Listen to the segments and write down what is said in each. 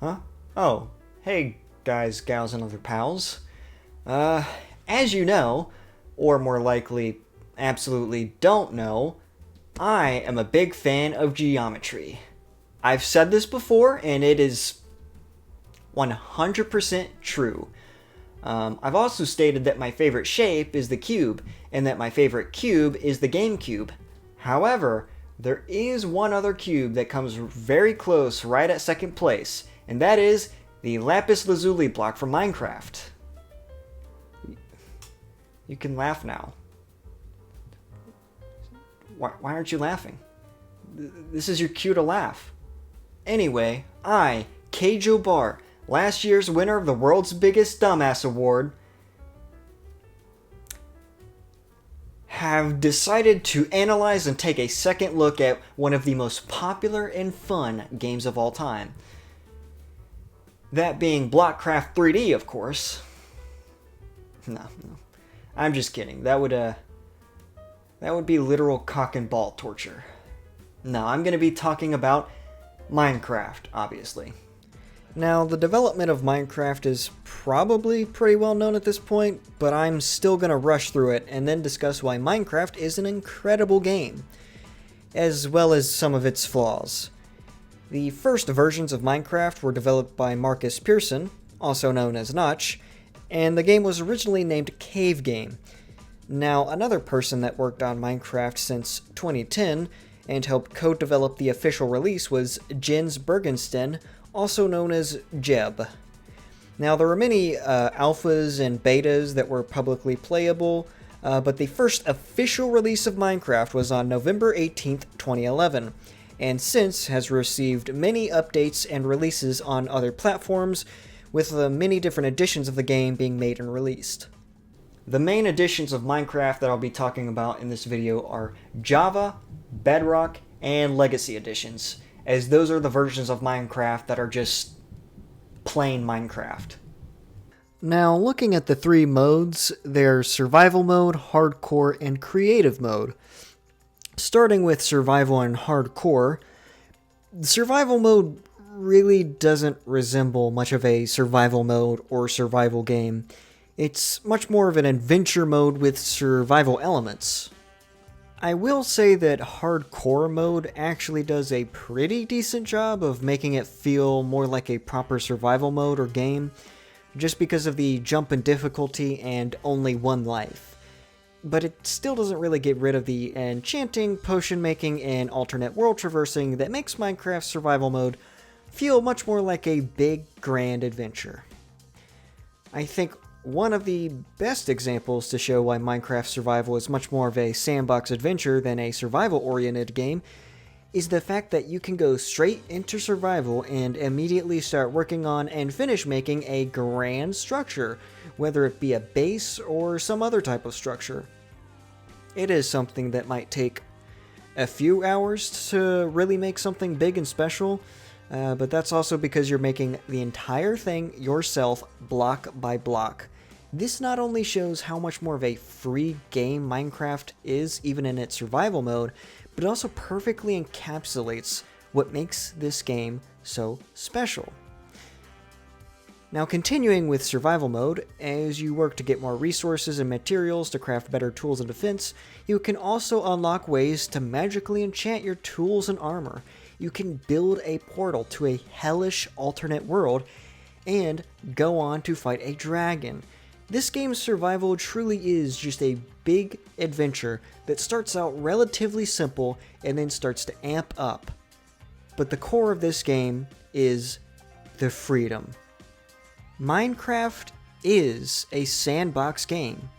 Huh? Oh, hey guys, gals, and other pals. As you know, or more likely, absolutely don't know, I am a big fan of geometry. I've said this before, and it is 100% true. I've also stated that my favorite shape is the cube, and that my favorite cube is the GameCube. However, there is one other cube that comes very close, right at second place, and that is the lapis lazuli block from Minecraft. You can laugh now. Why aren't you laughing? This is your cue to laugh. Anyway, Keijo Bar, last year's winner of the world's biggest dumbass award, have decided to analyze and take a second look at one of the most popular and fun games of all time. That being Blockcraft 3D, of course. No. I'm just kidding. That would be literal cock and ball torture. No, I'm going to be talking about Minecraft, obviously. Now, the development of Minecraft is probably pretty well known at this point, but I'm still going to rush through it and then discuss why Minecraft is an incredible game, as well as some of its flaws. The first versions of Minecraft were developed by Marcus Pearson, also known as Notch, and the game was originally named Cave Game. Now, another person that worked on Minecraft since 2010 and helped co-develop the official release was Jens Bergensten, also known as Jeb. Now, there were many alphas and betas that were publicly playable, but the first official release of Minecraft was on November 18th, 2011, and since has received many updates and releases on other platforms, with many different editions of the game being made and released. The main editions of Minecraft that I'll be talking about in this video are Java, Bedrock, and Legacy editions, as those are the versions of Minecraft that are just plain Minecraft. Now, looking at the three modes, there's Survival Mode, Hardcore, and Creative Mode. Starting with Survival and Hardcore, Survival Mode really doesn't resemble much of a survival mode or survival game. It's much more of an adventure mode with survival elements. I will say that Hardcore mode actually does a pretty decent job of making it feel more like a proper survival mode or game, just because of the jump in difficulty and only one life. But it still doesn't really get rid of the enchanting, potion making, and alternate world traversing that makes Minecraft survival mode feel much more like a big, grand adventure. I think one of the best examples to show why Minecraft Survival is much more of a sandbox adventure than a survival-oriented game is the fact that you can go straight into survival and immediately start working on and finish making a grand structure, whether it be a base or some other type of structure. It is something that might take a few hours to really make something big and special, but that's also because you're making the entire thing yourself, block by block. This not only shows how much more of a free game Minecraft is, even in its survival mode, but it also perfectly encapsulates what makes this game so special. Now, continuing with survival mode, as you work to get more resources and materials to craft better tools and defense, you can also unlock ways to magically enchant your tools and armor. You can build a portal to a hellish alternate world and go on to fight a dragon. This game's survival truly is just a big adventure that starts out relatively simple and then starts to amp up. But the core of this game is the freedom. Minecraft is a sandbox game,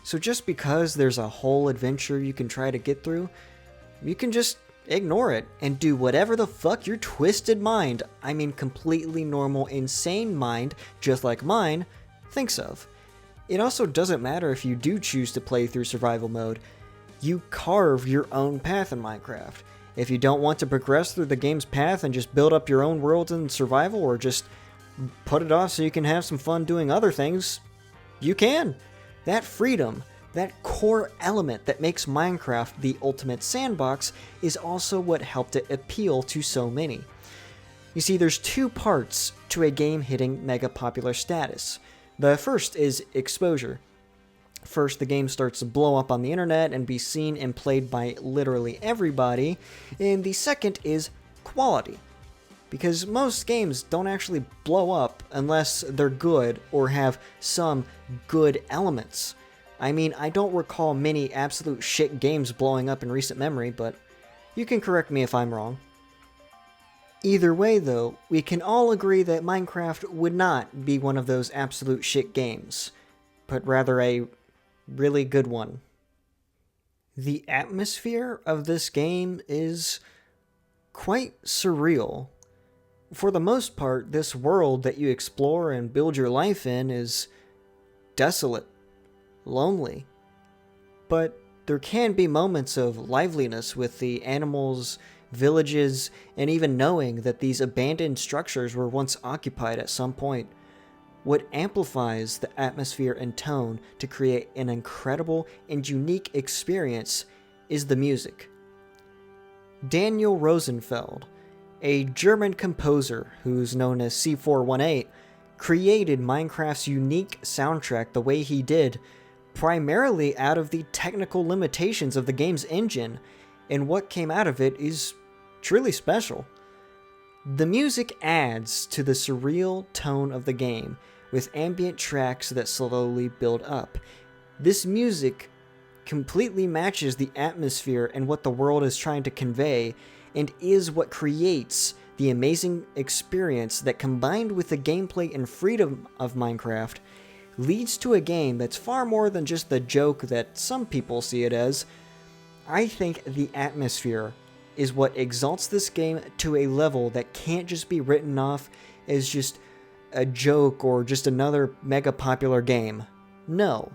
so just because there's a whole adventure you can try to get through, you can just ignore it and do whatever the fuck your twisted mind, I mean completely normal, insane mind, just like mine, thinks of. It also doesn't matter if you do choose to play through survival mode. You carve your own path in Minecraft. If you don't want to progress through the game's path and just build up your own world in survival, or just put it off so you can have some fun doing other things, you can. That freedom, that core element that makes Minecraft the ultimate sandbox, is also what helped it appeal to so many. You see, there's two parts to a game hitting mega popular status. The first is exposure. First, the game starts to blow up on the internet and be seen and played by literally everybody, and the second is quality. Because most games don't actually blow up unless they're good or have some good elements. I mean, I don't recall many absolute shit games blowing up in recent memory, but you can correct me if I'm wrong. Either way, though, we can all agree that Minecraft would not be one of those absolute shit games, but rather a really good one. The atmosphere of this game is quite surreal. For the most part, this world that you explore and build your life in is desolate, lonely. But there can be moments of liveliness with the animals, villages, and even knowing that these abandoned structures were once occupied at some point. What amplifies the atmosphere and tone to create an incredible and unique experience is the music. Daniel Rosenfeld, a German composer who's known as C418, created Minecraft's unique soundtrack the way he did, primarily out of the technical limitations of the game's engine, and what came out of it is truly special. The music adds to the surreal tone of the game, with ambient tracks that slowly build up. This music completely matches the atmosphere and what the world is trying to convey, and is what creates the amazing experience that, combined with the gameplay and freedom of Minecraft, leads to a game that's far more than just the joke that some people see it as. I think the atmosphere is what exalts this game to a level that can't just be written off as just a joke or just another mega popular game. No,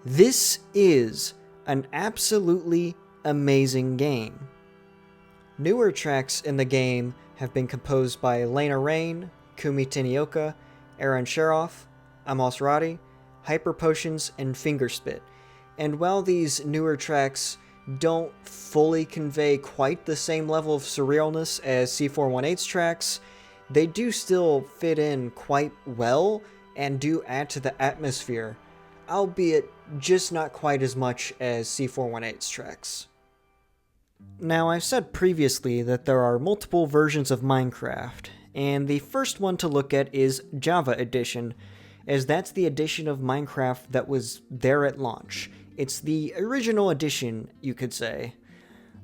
this is an absolutely amazing game. Newer tracks in the game have been composed by Lena Rain, Kumi Tenioka, Aaron Sheroff, Amos Radi, Hyper Potions, and Fingerspit. And while these newer tracks don't fully convey quite the same level of surrealness as C418's tracks, they do still fit in quite well and do add to the atmosphere, albeit just not quite as much as C418's tracks. Now, I've said previously that there are multiple versions of Minecraft, and the first one to look at is Java Edition, as that's the edition of Minecraft that was there at launch. It's the original edition, you could say.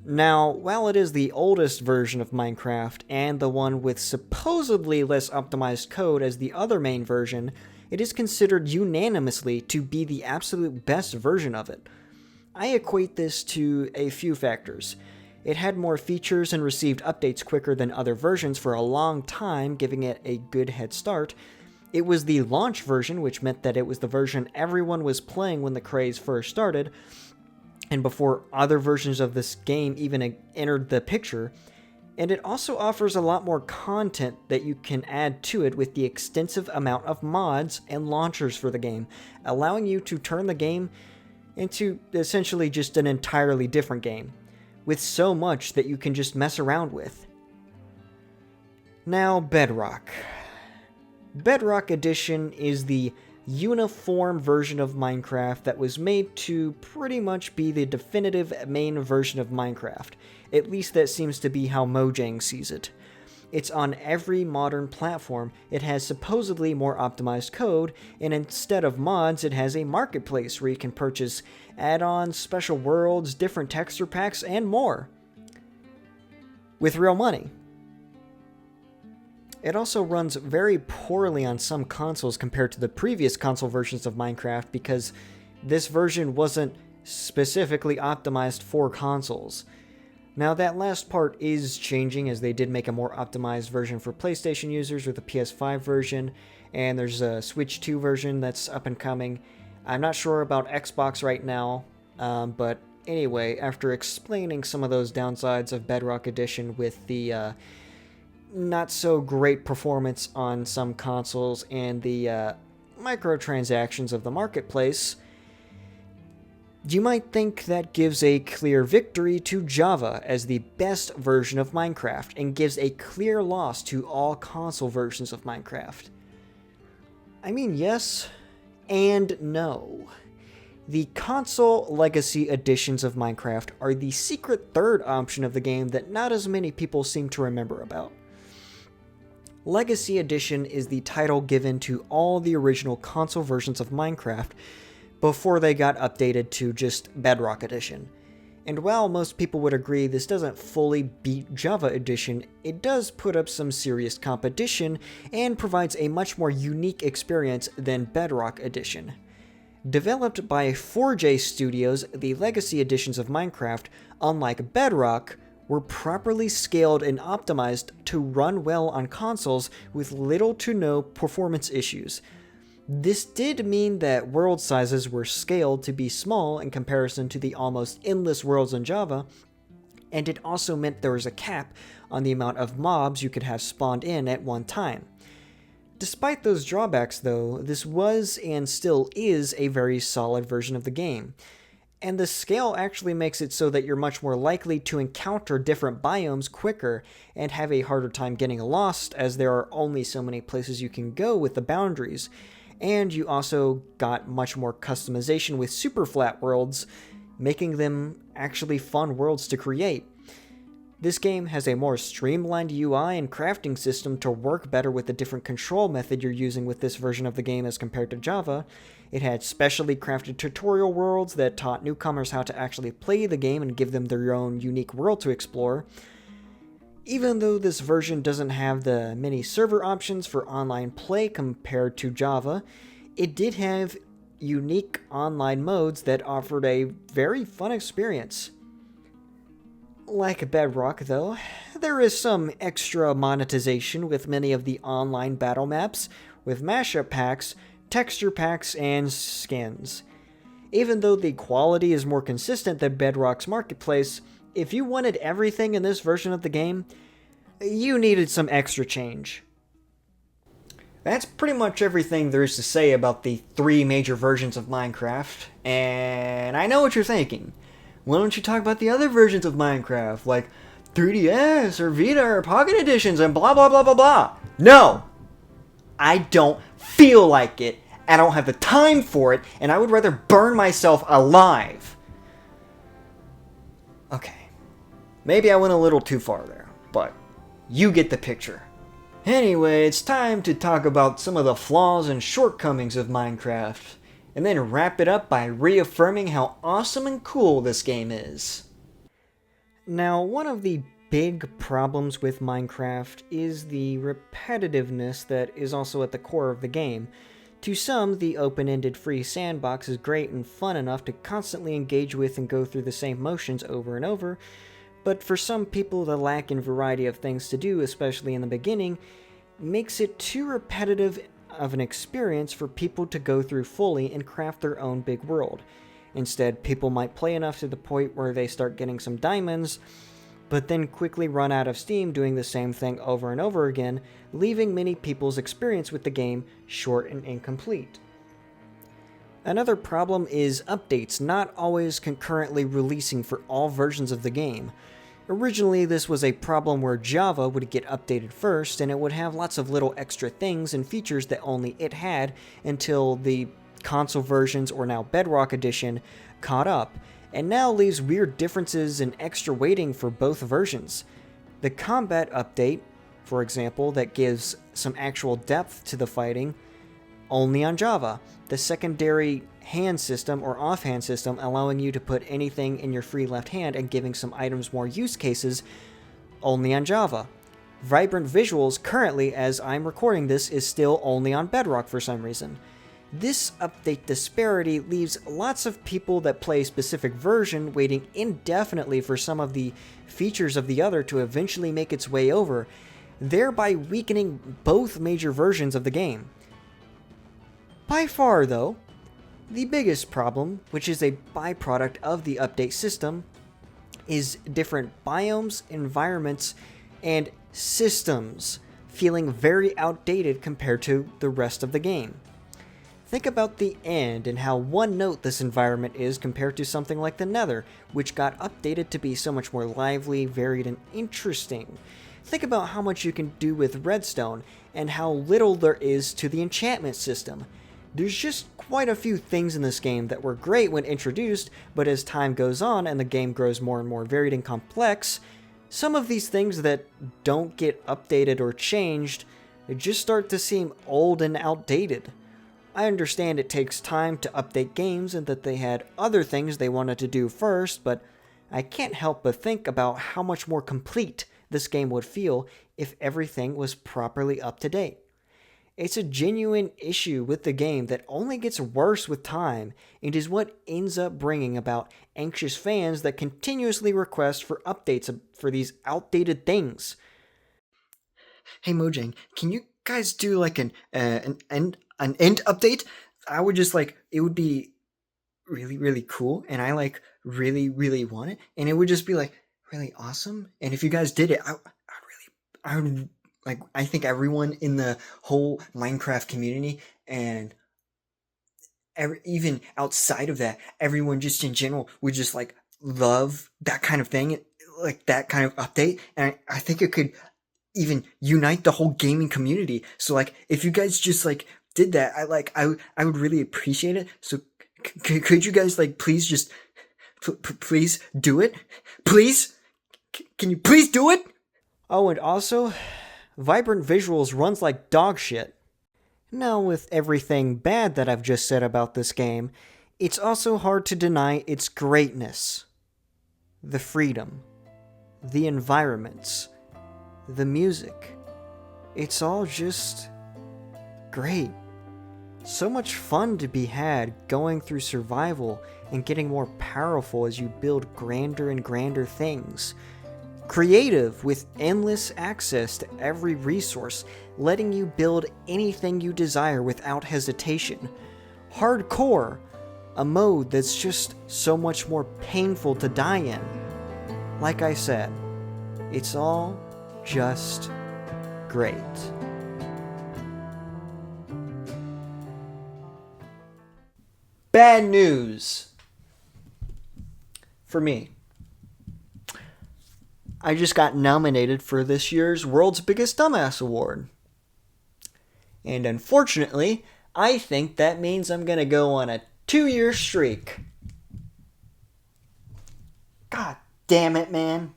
Now, while it is the oldest version of Minecraft, and the one with supposedly less optimized code as the other main version, it is considered unanimously to be the absolute best version of it. I equate this to a few factors. It had more features and received updates quicker than other versions for a long time, giving it a good head start. It was the launch version, which meant that it was the version everyone was playing when the craze first started, and before other versions of this game even entered the picture. And it also offers a lot more content that you can add to it with the extensive amount of mods and launchers for the game, allowing you to turn the game into essentially just an entirely different game, with so much that you can just mess around with. Now, Bedrock. Bedrock Edition is the uniform version of Minecraft that was made to pretty much be the definitive main version of Minecraft. At least that seems to be how Mojang sees it. It's on every modern platform. It has supposedly more optimized code, and instead of mods, it has a marketplace where you can purchase add-ons, special worlds, different texture packs, and more. With real money. It also runs very poorly on some consoles compared to the previous console versions of Minecraft, because this version wasn't specifically optimized for consoles. Now, that last part is changing, as they did make a more optimized version for PlayStation users with the PS5 version, and there's a Switch 2 version that's up and coming. I'm not sure about Xbox right now, but anyway, after explaining some of those downsides of Bedrock Edition with the not so great performance on some consoles and the microtransactions of the marketplace, You might think that gives a clear victory to Java as the best version of Minecraft and gives a clear loss to all console versions of Minecraft. I mean, yes and no. The console legacy editions of Minecraft are the secret third option of the game that not as many people seem to remember about. Legacy Edition is the title given to all the original console versions of Minecraft before they got updated to just Bedrock Edition. And while most people would agree this doesn't fully beat Java Edition, it does put up some serious competition and provides a much more unique experience than Bedrock Edition. Developed by 4J Studios, the Legacy editions of Minecraft, unlike Bedrock, were properly scaled and optimized to run well on consoles with little to no performance issues. This did mean that world sizes were scaled to be small in comparison to the almost endless worlds in Java, and it also meant there was a cap on the amount of mobs you could have spawned in at one time. Despite those drawbacks though, this was and still is a very solid version of the game. And the scale actually makes it so that you're much more likely to encounter different biomes quicker and have a harder time getting lost, as there are only so many places you can go with the boundaries. And you also got much more customization with super flat worlds, making them actually fun worlds to create. This game has a more streamlined UI and crafting system to work better with the different control method you're using with this version of the game as compared to Java. It had specially crafted tutorial worlds that taught newcomers how to actually play the game and give them their own unique world to explore. Even though this version doesn't have the many server options for online play compared to Java, it did have unique online modes that offered a very fun experience. Like Bedrock, though, there is some extra monetization with many of the online battle maps, with mashup packs, texture packs, and skins. Even though the quality is more consistent than Bedrock's marketplace, if you wanted everything in this version of the game, you needed some extra change. That's pretty much everything there is to say about the three major versions of Minecraft, and I know what you're thinking. Why don't you talk about the other versions of Minecraft, like 3DS or Vita or Pocket Editions and blah blah blah blah blah? No! I don't feel like it, I don't have the time for it, and I would rather burn myself alive. Okay, maybe I went a little too far there, but you get the picture. Anyway, it's time to talk about some of the flaws and shortcomings of Minecraft, and then wrap it up by reaffirming how awesome and cool this game is. Now, one of the big problems with Minecraft is the repetitiveness that is also at the core of the game. To some, the open-ended free sandbox is great and fun enough to constantly engage with and go through the same motions over and over, but for some people the lack in variety of things to do, especially in the beginning, makes it too repetitive of an experience for people to go through fully and craft their own big world. Instead, people might play enough to the point where they start getting some diamonds, but then quickly run out of steam doing the same thing over and over again, leaving many people's experience with the game short and incomplete. Another problem is updates not always concurrently releasing for all versions of the game. Originally, this was a problem where Java would get updated first, and it would have lots of little extra things and features that only it had until the console versions, or now Bedrock Edition, caught up, and now leaves weird differences and extra waiting for both versions. The combat update, for example, that gives some actual depth to the fighting, only on Java. The secondary hand system or offhand system allowing you to put anything in your free left hand and giving some items more use cases, only on Java. Vibrant visuals currently, as I'm recording this, is still only on Bedrock for some reason. This update disparity leaves lots of people that play a specific version waiting indefinitely for some of the features of the other to eventually make its way over, thereby weakening both major versions of the game. By far, though, the biggest problem, which is a byproduct of the update system, is different biomes, environments, and systems feeling very outdated compared to the rest of the game. Think about the end and how one note this environment is compared to something like the Nether, which got updated to be so much more lively, varied, and interesting. Think about how much you can do with redstone, and how little there is to the enchantment system. There's just quite a few things in this game that were great when introduced, but as time goes on and the game grows more and more varied and complex, some of these things that don't get updated or changed just start to seem old and outdated. I understand it takes time to update games and that they had other things they wanted to do first, but I can't help but think about how much more complete this game would feel if everything was properly up to date. It's a genuine issue with the game that only gets worse with time and is what ends up bringing about anxious fans that continuously request for updates for these outdated things. Hey Mojang, can you guys do like an end update? I would just like, it would be really cool, and I like really want it, and it would just be like really awesome. And if you guys did it, I would like, I think everyone in the whole Minecraft community and even outside of that, everyone just in general would just like love that kind of thing, like that kind of update. And I think it could even unite the whole gaming community. So like, if you guys just like did that, I would really appreciate it. So could you guys like please just please do it? Please? Can you please do it? Oh, and also, Vibrant Visuals runs like dog shit. Now, with everything bad that I've just said about this game, it's also hard to deny its greatness. The freedom, the environments, the music. It's all just great. So much fun to be had going through survival and getting more powerful as you build grander and grander things. Creative with endless access to every resource, letting you build anything you desire without hesitation. Hardcore, a mode that's just so much more painful to die in. Like I said, it's all just great. Bad news for me. I just got nominated for this year's World's Biggest Dumbass Award. And unfortunately, I think that means I'm going to go on a 2-year streak. God damn it, man.